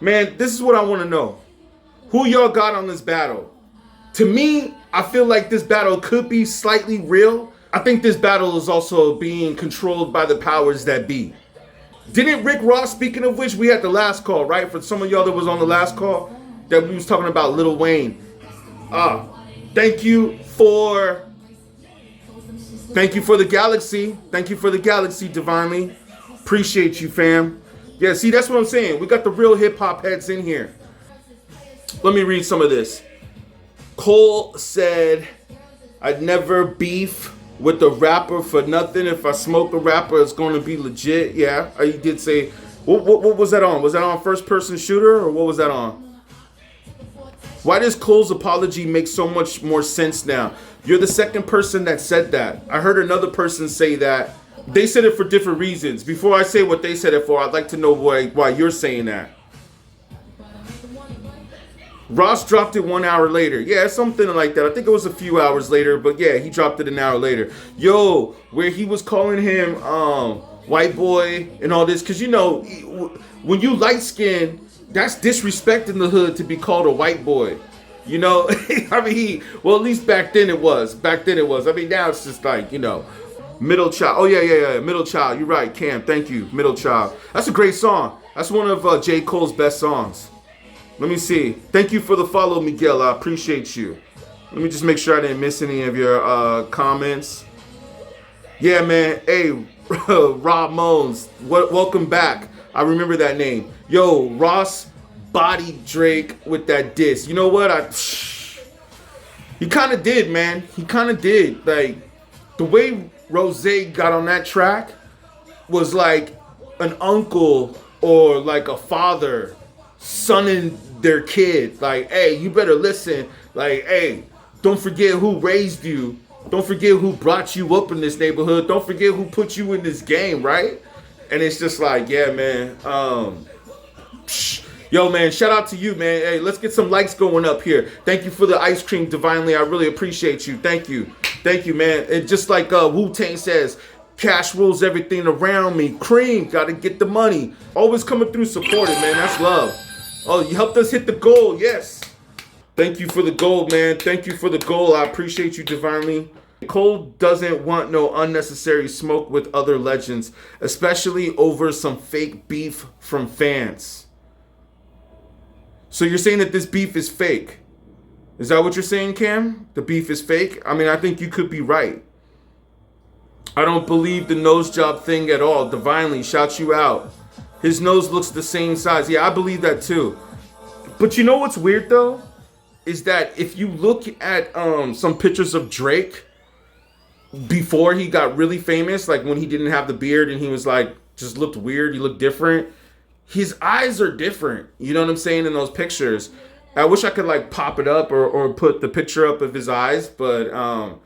Man, this is what I want to know. Who y'all got on this battle? To me, I feel like this battle could be slightly real. I think this battle is also being controlled by the powers that be. Didn't Rick Ross, speaking of which, we had the last call, right? For some of y'all that was on the last call, that we was talking about Lil Wayne. Ah, thank you for the galaxy. Thank you for the galaxy, Divinely. Appreciate you, fam. Yeah, see, that's what I'm saying. We got the real hip-hop heads in here. Let me read some of this. Cole said, I'd never beef with a rapper for nothing. If I smoke a rapper, it's going to be legit. Yeah, he did say, what was that on? Was that on First Person Shooter, or what was that on? Why does Cole's apology make so much more sense now? You're the second person that said that. I heard another person say that. They said it for different reasons. Before I say what they said it for, I'd like to know why you're saying that. Ross dropped it 1 hour later. Yeah, something like that. I think it was a few hours later, but yeah, he dropped it an hour later. Yo, where he was calling him white boy and all this, because you know, when you light skin, that's disrespect in the hood to be called a white boy. You know, I mean, well, at least back then it was. I mean, now it's just like, you know, Middle Child. Oh yeah, Middle Child. You're right, Cam. Thank you, Middle Child. That's a great song. That's one of J. Cole's best songs. Let me see. Thank you for the follow, Miguel. I appreciate you. Let me just make sure I didn't miss any of your comments. Yeah, man. Hey, Rob Mones. Welcome back. I remember that name. Yo, Ross bodied Drake with that diss. You know what? He kind of did, man. He kind of did. Like, the way Rose got on that track was like an uncle or like a father sonning their kid. Like, hey, you better listen. Like, hey, don't forget who raised you. Don't forget who brought you up in this neighborhood. Don't forget who put you in this game, right? And it's just like, yeah, man. Yo, man, shout out to you, man. Hey, let's get some likes going up here. Thank you for the ice cream, Divinely. I really appreciate you. Thank you, man. And just like Wu-Tang says, cash rules everything around me. Cream, gotta get the money. Always coming through supported, man. That's love. Oh, you helped us hit the goal. Yes. Thank you for the goal, man. Thank you for the goal. I appreciate you, Divinely. Cole doesn't want no unnecessary smoke with other legends, especially over some fake beef from fans. So you're saying that this beef is fake? Is that what you're saying, Cam? The beef is fake? I mean, I think you could be right. I don't believe the nose job thing at all. Divinely, shout you out. His nose looks the same size. Yeah, I believe that too. But you know what's weird though? Is that if you look at some pictures of Drake before he got really famous, like when he didn't have the beard and he was like, just looked weird, he looked different. His eyes are different. You know what I'm saying, in those pictures. I wish I could like pop it up or put the picture up of his eyes, but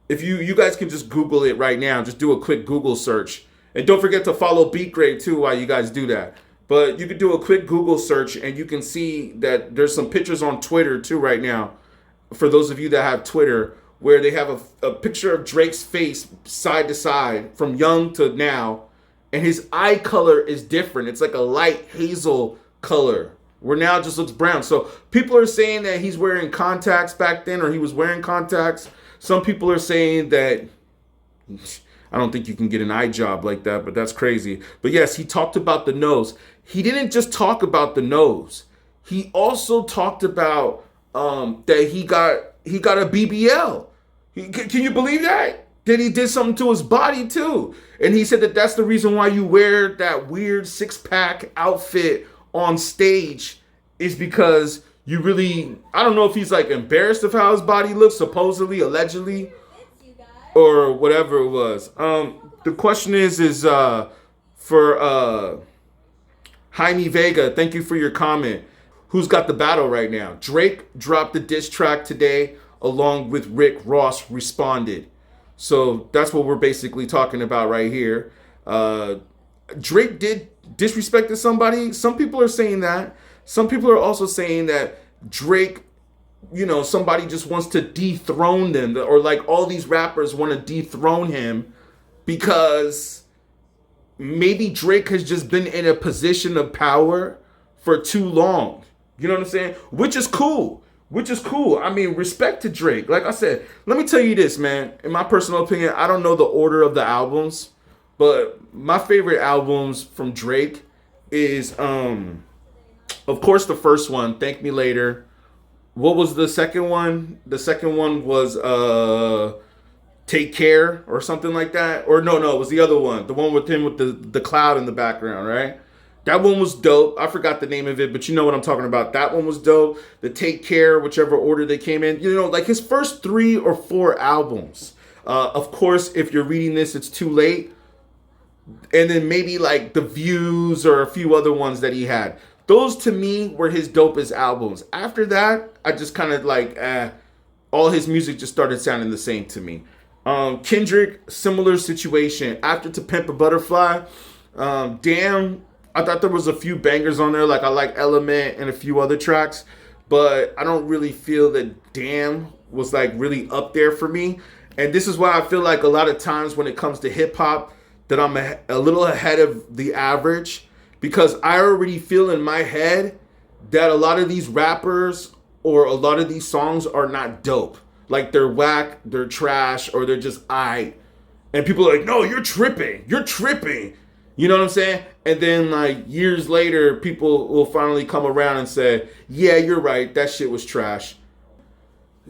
if you guys can just Google it right now, just do a quick Google search. And don't forget to follow beatGrade too while you guys do that. But you could do a quick Google search and you can see that there's some pictures on Twitter too right now. For those of you that have Twitter, where they have a picture of Drake's face side to side from young to now. And his eye color is different. It's like a light hazel color, where now it just looks brown. So people are saying that he's wearing contacts back then, or he was wearing contacts. Some people are saying that, I don't think you can get an eye job like that, but that's crazy. But yes, he talked about the nose. He didn't just talk about the nose. He also talked about that he got a BBL. Can you believe that? That he did something to his body too. And he said that that's the reason why you wear that weird six-pack outfit on stage, is because you really, I don't know if he's like embarrassed of how his body looks, supposedly, allegedly, or whatever it was. The question is for Jaime Vega, thank you for your comment. Who's got the battle right now? Drake dropped the diss track today, along with Rick Ross responded. So that's what we're basically talking about right here. Drake did disrespect somebody. Some people are saying that. Some people are also saying that Drake, you know, somebody just wants to dethrone them, or like all these rappers want to dethrone him because maybe Drake has just been in a position of power for too long. You know what I'm saying? Which is cool. Which is cool. I mean, respect to Drake. Like I said, let me tell you this, man. In my personal opinion, I don't know the order of the albums, but my favorite albums from Drake is, of course, the first one, Thank Me Later. What was the second one? The second one was Take Care or something like that. Or no, it was the other one. The one with him with the cloud in the background, right? That one was dope. I forgot the name of it, but you know what I'm talking about. That one was dope. The Take Care, whichever order they came in. You know, like his first 3 or 4 albums. Of course, if you're reading this, it's too late. And then maybe like The Views or a few other ones that he had. Those to me were his dopest albums. After that, I just kind of like, all his music just started sounding the same to me. Kendrick, similar situation. After To Pimp a Butterfly, Damn, I thought there was a few bangers on there. Like I like Element and a few other tracks, but I don't really feel that Damn was like really up there for me. And this is why I feel like a lot of times when it comes to hip hop that I'm a little ahead of the average, because I already feel in my head that a lot of these rappers or a lot of these songs are not dope. Like they're whack, they're trash, or they're just aight. And people are like, no, you're tripping. You're tripping. You know what I'm saying? And then like years later, people will finally come around and say, yeah, you're right. That shit was trash.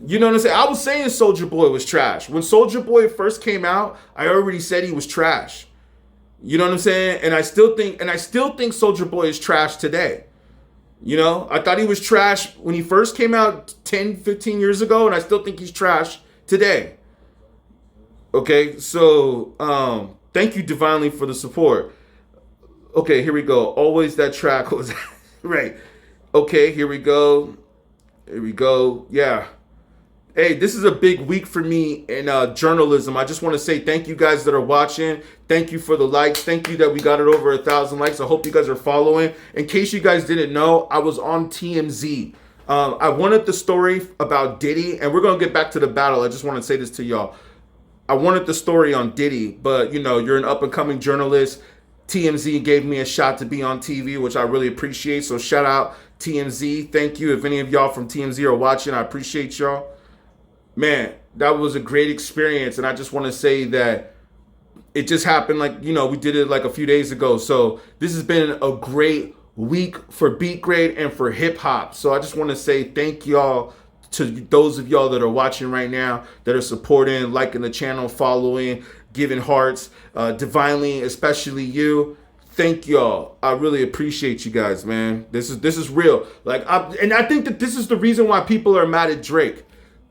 You know what I'm saying? I was saying Soulja Boy was trash. When Soulja Boy first came out, I already said he was trash. You know what I'm saying? And I still think Soulja Boy is trash today. You know, I thought he was trash when he first came out 10, 15 years ago, and I still think he's trash today. Okay, so thank you divinely for the support. Okay, here we go. Always that track was right. Okay, here we go. Here we go. Yeah. Hey, this is a big week for me in journalism. I just want to say thank you guys that are watching. Thank you for the likes. Thank you that we got it over 1,000 likes. I hope you guys are following. In case you guys didn't know, I was on TMZ. I wanted the story about Diddy, and we're going to get back to the battle. I just want to say this to y'all. I wanted the story on Diddy, but you know, you're an up-and-coming journalist. TMZ gave me a shot to be on TV, which I really appreciate. So shout out TMZ. Thank you. If any of y'all from TMZ are watching, I appreciate y'all. Man, that was a great experience. And I just want to say that it just happened like, you know, we did it like a few days ago. So this has been a great week for BeatGrade and for hip hop. So I just want to say thank y'all to those of y'all that are watching right now, that are supporting, liking the channel, following, giving hearts, divinely, especially you. Thank y'all. I really appreciate you guys, man. This is real. And I think that this is the reason why people are mad at Drake.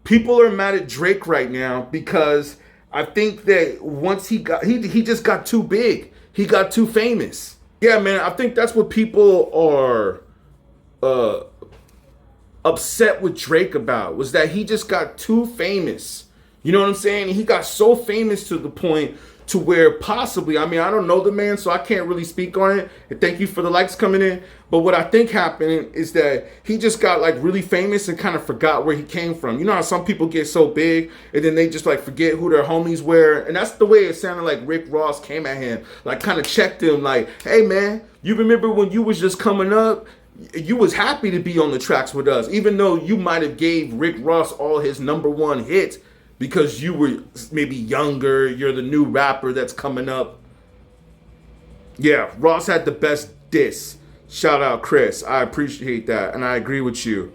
People are mad at Drake right now because I think that once he just got too big. He got too famous. Yeah, man, I think that's what people are upset with Drake about, was that he just got too famous. You know what I'm saying? He got so famous to the point to where possibly, I mean, I don't know the man, so I can't really speak on it. And thank you for the likes coming in. But what I think happened is that he just got like really famous and kind of forgot where he came from. You know how some people get so big and then they just like forget who their homies were? And that's the way it sounded like Rick Ross came at him, like kind of checked him like, hey man, you remember when you was just coming up? You was happy to be on the tracks with us, even though you might have gave Rick Ross all his #1 hits because you were maybe younger, you're the new rapper that's coming up. Yeah, Ross had the best diss. Shout out Chris, I appreciate that, and I agree with you.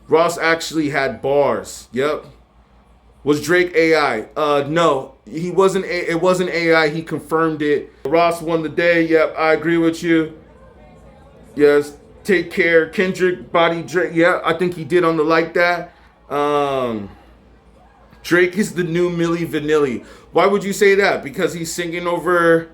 Ross actually had bars. Yep. Was Drake AI? No, he wasn't. It wasn't AI. He confirmed it. Ross won the day. Yep, I agree with you. Yes, Take Care. Kendrick, Body Drake. Yeah, I think he did on the like that. Drake is the new Milli Vanilli. Why would you say that? Because he's singing over...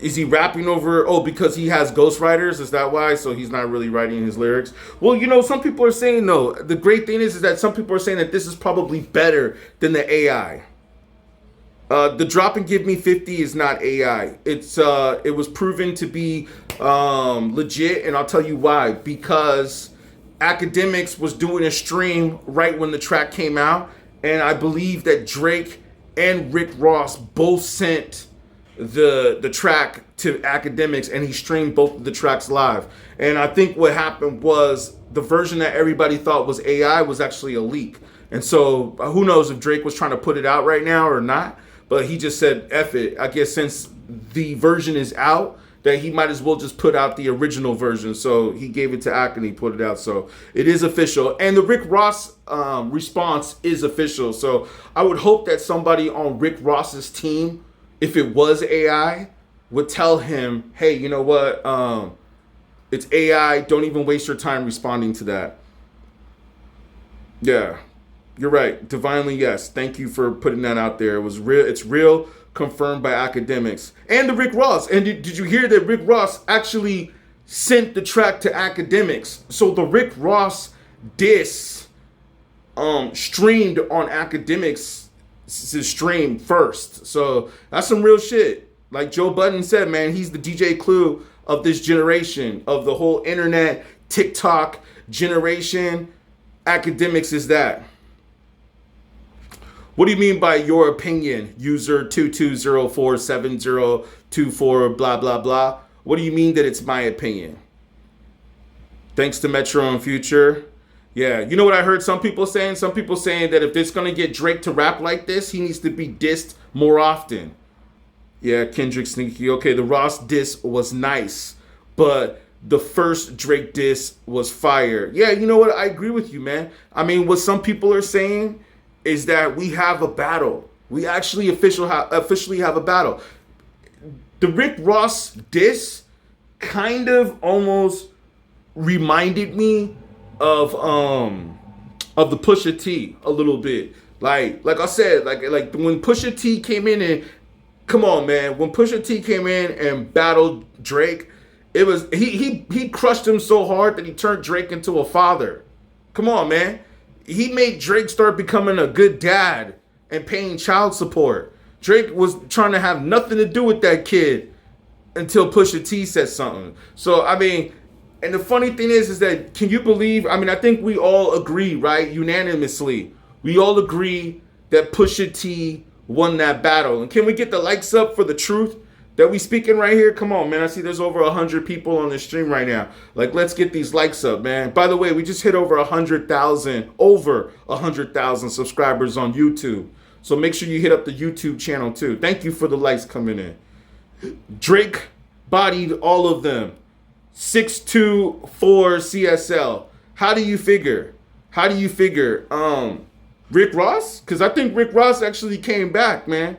Is he rapping over... Oh, because he has ghostwriters? Is that why? So he's not really writing his lyrics? Well, you know, some people are saying, though, the great thing is that some people are saying that this is probably better than the AI. The Drop and Give Me 50 is not AI. It was proven to be legit, and I'll tell you why. Because Academics was doing a stream right when the track came out, and I believe that Drake and Rick Ross both sent the track to Academics, and he streamed both of the tracks live. And I think what happened was the version that everybody thought was AI was actually a leak. And so who knows if Drake was trying to put it out right now or not, but he just said F it. I guess since the version is out, that he might as well just put out the original version. So he gave it to Ak and he put it out. So it is official. And the Rick Ross response is official. So I would hope that somebody on Rick Ross's team, if it was AI, would tell him, hey, you know what? It's AI. Don't even waste your time responding to that. Yeah, you're right. Divinely, yes. Thank you for putting that out there. It was real. It's real. Confirmed by Academics and the Rick Ross. And did you hear that Rick Ross actually sent the track to Academics? So the Rick Ross diss streamed on Academics' stream first. So that's some real shit. Like Joe Budden said, man, he's the DJ Clue of this generation, of the whole internet, TikTok generation. Academics is that. What do you mean by your opinion, user 22047024 blah, blah, blah? What do you mean that it's my opinion? Thanks to Metro and Future. Yeah, you know what I heard some people saying? Some people saying that if it's going to get Drake to rap like this, he needs to be dissed more often. Yeah, Kendrick Sneaky. Okay, the Ross diss was nice, but the first Drake diss was fire. Yeah, you know what? I agree with you, man. I mean, what some people are saying is that we have a battle. We actually officially have a battle. The Rick Ross diss kind of almost reminded me of the Pusha T a little bit. Like I said, like when Pusha T came in and come on, man, when Pusha T came in and battled Drake, it was he crushed him so hard that he turned Drake into a father. Come on, man. He made Drake start becoming a good dad and paying child support. Drake was trying to have nothing to do with that kid until Pusha T said something. So, I mean, and the funny thing is that, can you believe, I mean, I think we all agree, right? Unanimously. We all agree that Pusha T won that battle. And can we get the likes up for the truth that we speaking right here? Come on, man. I see there's over 100 people on the stream right now. Like, let's get these likes up, man. By the way, we just hit over 100,000 subscribers on YouTube. So make sure you hit up the YouTube channel too. Thank you for the likes coming in. Drake bodied all of them. 624 CSL. How do you figure? Rick Ross? Because I think Rick Ross actually came back, man.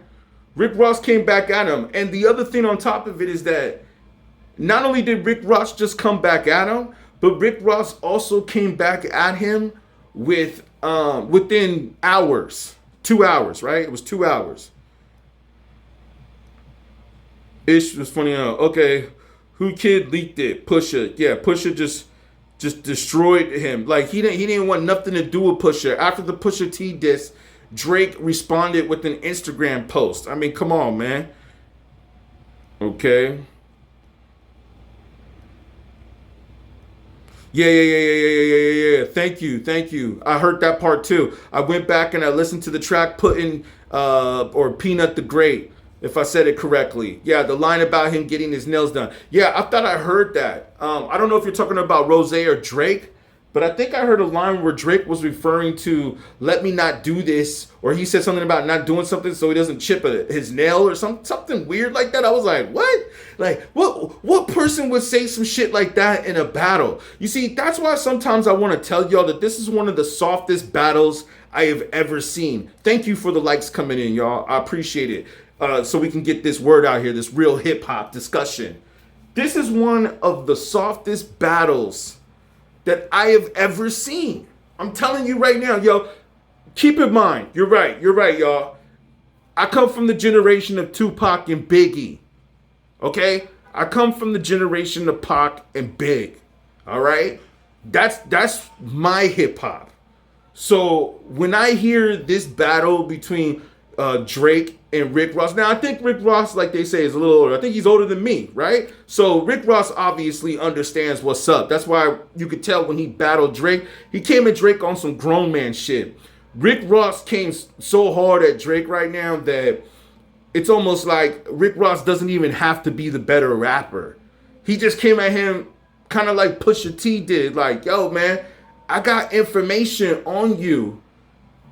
Rick Ross came back at him. And the other thing on top of it is that not only did Rick Ross just come back at him, but Rick Ross also came back at him with within hours. 2 hours, right? It was 2 hours. Ish was funny. Okay, who kid leaked it? Pusha. Yeah, Pusha just destroyed him. Like he didn't want nothing to do with Pusha. After the Pusha T diss, Drake responded with an Instagram post. I mean, come on, man. Okay. Yeah. Thank you. I heard that part too. I went back and I listened to the track putting or Peanut the Great, if I said it correctly. Yeah, the line about him getting his nails done. Yeah, I thought I heard that. I don't know if you're talking about Rose or Drake, but I think I heard a line where Drake was referring to "let me not do this," or he said something about not doing something so he doesn't chip his nail or something weird like that. I was like, what? Like, what person would say some shit like that in a battle? You see, that's why sometimes I want to tell y'all that this is one of the softest battles I have ever seen. Thank you for the likes coming in, y'all. I appreciate it. So we can get this word out here, this real hip-hop discussion. This is one of the softest battles that I have ever seen. I'm telling you right now, yo, keep in mind, you're right, y'all. I come from the generation of Tupac and Biggie, okay? I come from the generation of Pac and Big, all right? That's my hip-hop. So when I hear this battle between Drake and Rick Ross. Now, I think Rick Ross, like they say, is a little older. I think he's older than me, right? So Rick Ross obviously understands what's up. That's why you could tell when he battled Drake, he came at Drake on some grown man shit. Rick Ross came so hard at Drake right now that it's almost like Rick Ross doesn't even have to be the better rapper. He just came at him kind of like Pusha T did. Like, yo, man, I got information on you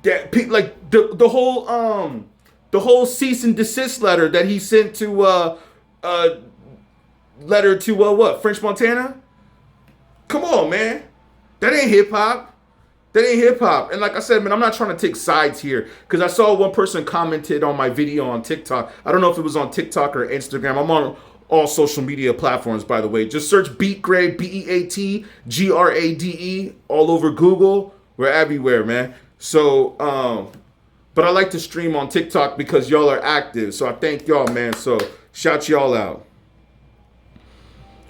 that like the whole cease and desist letter that he sent to letter to what, French Montana. Come on, man, that ain't hip hop. That ain't hip hop. And like I said, man, I'm not trying to take sides here, because I saw one person commented on my video on TikTok. I don't know if it was on TikTok or Instagram. I'm on all social media platforms, by the way. Just search beatGrade, BEATGRADE, all over Google. We're everywhere, man. So, but I like to stream on TikTok because y'all are active. So I thank y'all, man. So shout y'all out.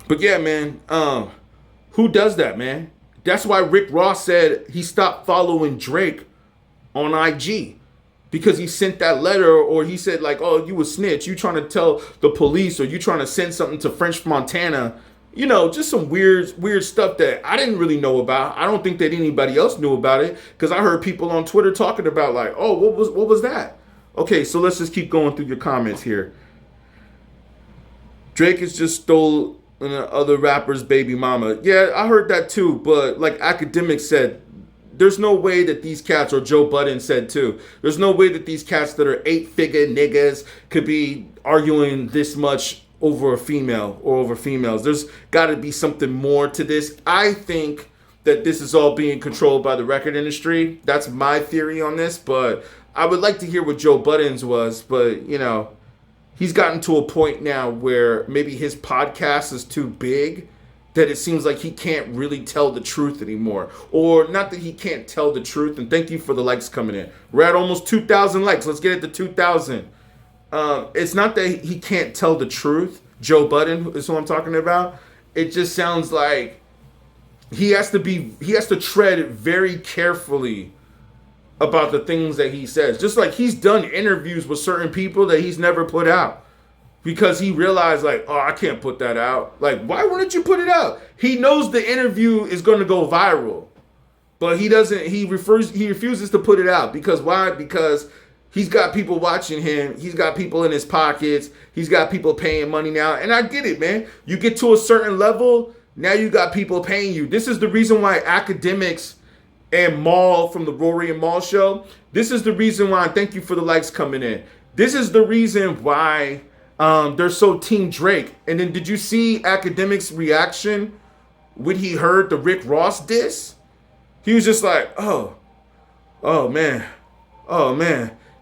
But yeah, man, who does that, man? That's why Rick Ross said he stopped following Drake on IG, because he sent that letter, or he said like, oh, you a snitch, you trying to tell the police, or you trying to send something to French Montana. You know, just some weird stuff that I didn't really know about. I don't think that anybody else knew about it, because I heard people on Twitter talking about like, oh, what was that? Okay, so let's just keep going through your comments here. Drake has just stole other rappers' baby mama. Yeah, I heard that too, but like Academics said, there's no way that these cats, or Joe Budden said too, there's no way that these cats that are 8-figure niggas could be arguing this much over a female or over females. There's got to be something more to this. I think that this is all being controlled by the record industry. That's my theory on this, but I would like to hear what Joe Budden's was. But, you know, he's gotten to a point now where maybe his podcast is too big, that it seems like he can't really tell the truth anymore. Or not that he can't tell the truth. And thank you for the likes coming in. We're at almost 2,000 likes. Let's get it to 2,000. It's not that he can't tell the truth. Joe Budden is who I'm talking about. It just sounds like he has to tread very carefully about the things that he says. Just like he's done interviews with certain people that he's never put out, because he realized like, oh, I can't put that out. Like, why wouldn't you put it out? He knows the interview is going to go viral, but he refuses to put it out. Because why? Because he's got people watching him. He's got people in his pockets. He's got people paying money now. And I get it, man. You get to a certain level, now you got people paying you. This is the reason why Academics and Maul from the Rory and Maul show, this is the reason why, thank you for the likes coming in. This is the reason why they're so Team Drake. And then did you see Academics' reaction when he heard the Rick Ross diss? He was just like, oh man.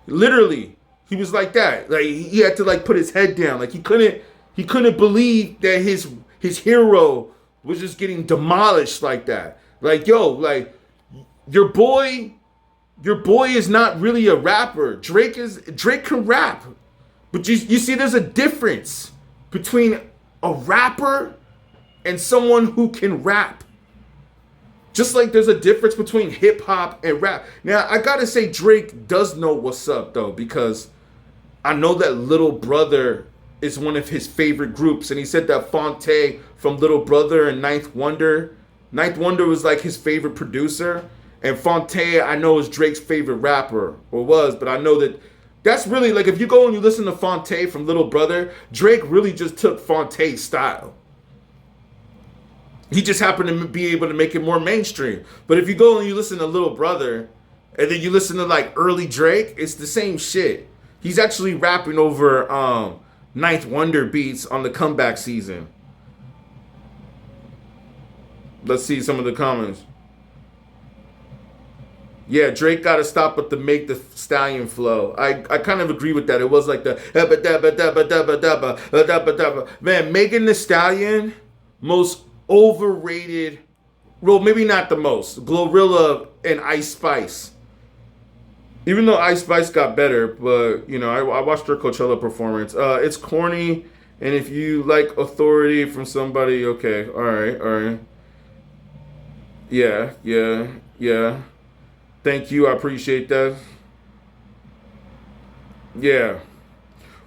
Literally, he was like that. Like, he had to like put his head down. Like, he couldn't believe that his hero was just getting demolished like that. Like, yo, like, your boy is not really a rapper. Drake can rap. But you see, there's a difference between a rapper and someone who can rap. Just like there's a difference between hip hop and rap. Now, I gotta say, Drake does know what's up though, because I know that Little Brother is one of his favorite groups. And he said that Fonte from Little Brother and Ninth Wonder was like his favorite producer. And Fonte, I know, is Drake's favorite rapper, or was, but I know that's really, like, if you go and you listen to Fonte from Little Brother, Drake really just took Fonte's style. He just happened to be able to make it more mainstream. But if you go and you listen to Little Brother, and then you listen to, like, early Drake, it's the same shit. He's actually rapping over Ninth Wonder beats on the Comeback season. Let's see some of the comments. Yeah, Drake got to stop with the Make the Stallion flow. I kind of agree with that. It was like the man, Megan Thee Stallion, most overrated. Well, maybe not the most. Glorilla and Ice Spice. Even though Ice Spice got better, but you know, I watched her Coachella performance. It's corny, and if you like authority from somebody, okay, all right. Yeah. Thank you. I appreciate that. Yeah.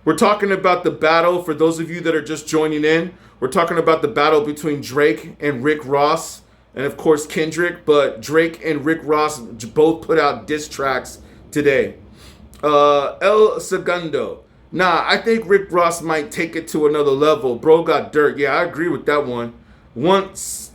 We're talking about the battle. For those of you that are just joining in, we're talking about the battle between Drake and Rick Ross, and of course Kendrick. But Drake and Rick Ross both put out diss tracks today. El Segundo. Nah, I think Rick Ross might take it to another level. Bro got dirt. Yeah, I agree with that one. Once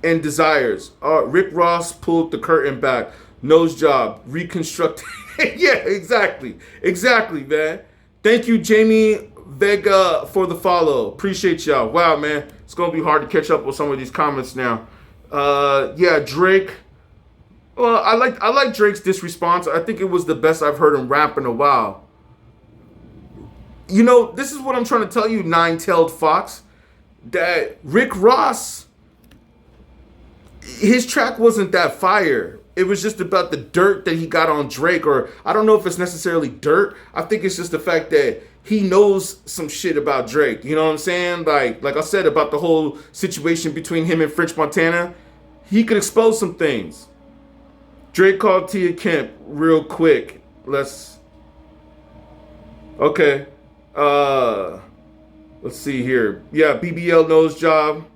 and desires. Rick Ross pulled the curtain back. Nose job. Reconstructed. Yeah, exactly. Exactly, man. Thank you, Jamie Vega, for the follow. Appreciate y'all. Wow, man. It's going to be hard to catch up with some of these comments now. Yeah, Drake. Well, I like Drake's diss response. I think it was the best I've heard him rap in a while. You know, this is what I'm trying to tell you, nine-tailed fox, that Rick Ross, his track wasn't that fire. It was just about the dirt that he got on Drake, or I don't know if it's necessarily dirt. I think it's just the fact that he knows some shit about Drake. You know what I'm saying? Like I said about the whole situation between him and French Montana, he could expose some things. Drake called Tia Kemp real quick. Okay. Let's see here. Yeah, BBL nose job.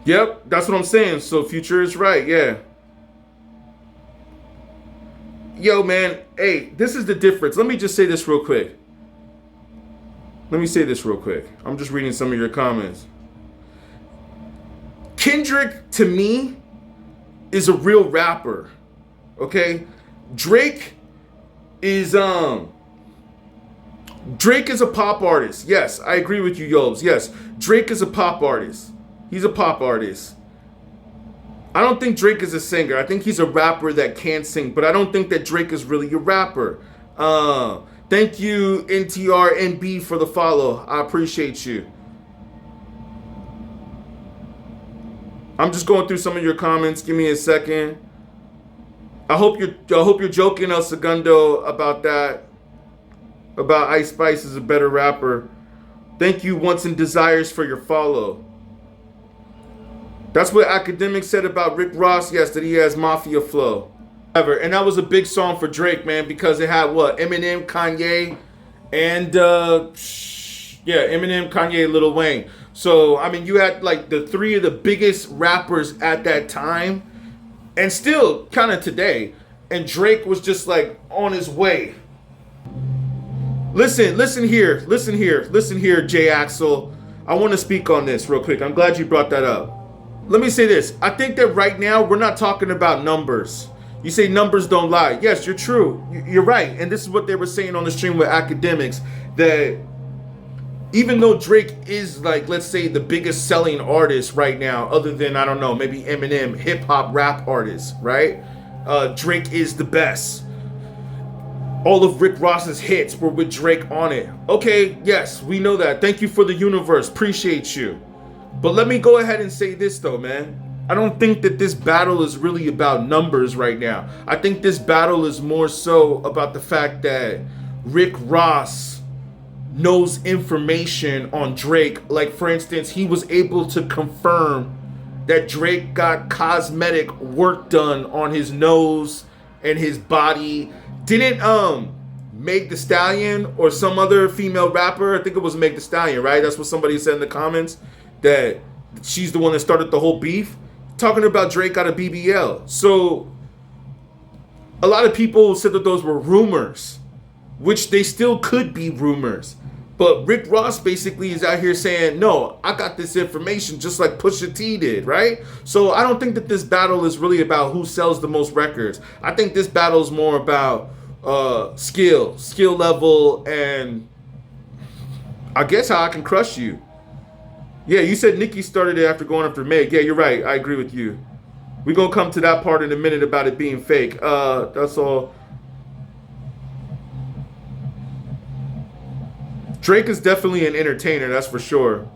Yep, that's what I'm saying. So Future is right, yeah. Yo, man, hey, this is the difference. Let me just say this real quick. I'm just reading some of your comments. Kendrick, to me, is a real rapper. Okay? Drake is a pop artist. Yes, I agree with you, Yobes. Yes, Drake is a pop artist. He's a pop artist. I don't think Drake is a singer. I think he's a rapper that can sing, but I don't think that Drake is really a rapper. Thank you, NTRNB, for the follow. I appreciate you. I'm just going through some of your comments. Give me a second. I hope you're joking, El Segundo, about that. About Ice Spice is a better rapper. Thank you, Wants and Desires, for your follow. That's what Academic said about Rick Ross, yes, that he has mafia flow. And that was a big song for Drake, man, because it had what? Eminem, Kanye, and Eminem, Kanye, Lil Wayne. So, I mean, you had like the three of the biggest rappers at that time, and still kind of today. And Drake was just like on his way. Listen here, J Axel. I want to speak on this real quick. I'm glad you brought that up. Let me say this. I think that right now we're not talking about numbers. You say numbers don't lie. Yes, you're true. You're right. And this is what they were saying on the stream with Academics, that even though Drake is, like, let's say the biggest selling artist right now, other than, I don't know, maybe Eminem, hip hop rap artist, right? Drake is the best. All of Rick Ross's hits were with Drake on it. Okay, yes, we know that. Thank you for the universe. Appreciate you. But let me go ahead and say this, though, man. I don't think that this battle is really about numbers right now. I think this battle is more so about the fact that Rick Ross knows information on Drake. Like, for instance, he was able to confirm that Drake got cosmetic work done on his nose and his body. Didn't Meg Thee Stallion or some other female rapper, I think it was Meg Thee Stallion, right? That's what somebody said in the comments, that she's the one that started the whole beef, talking about Drake got a BBL. So a lot of people said that those were rumors, which they still could be rumors. But Rick Ross basically is out here saying, no, I got this information just like Pusha T did, right? So I don't think that this battle is really about who sells the most records. I think this battle is more about skill level, and I guess how I can crush you. Yeah, you said Nicki started it after going after Meg. Yeah, you're right. I agree with you. We're going to come to that part in a minute about it being fake. That's all. Drake is definitely an entertainer, that's for sure.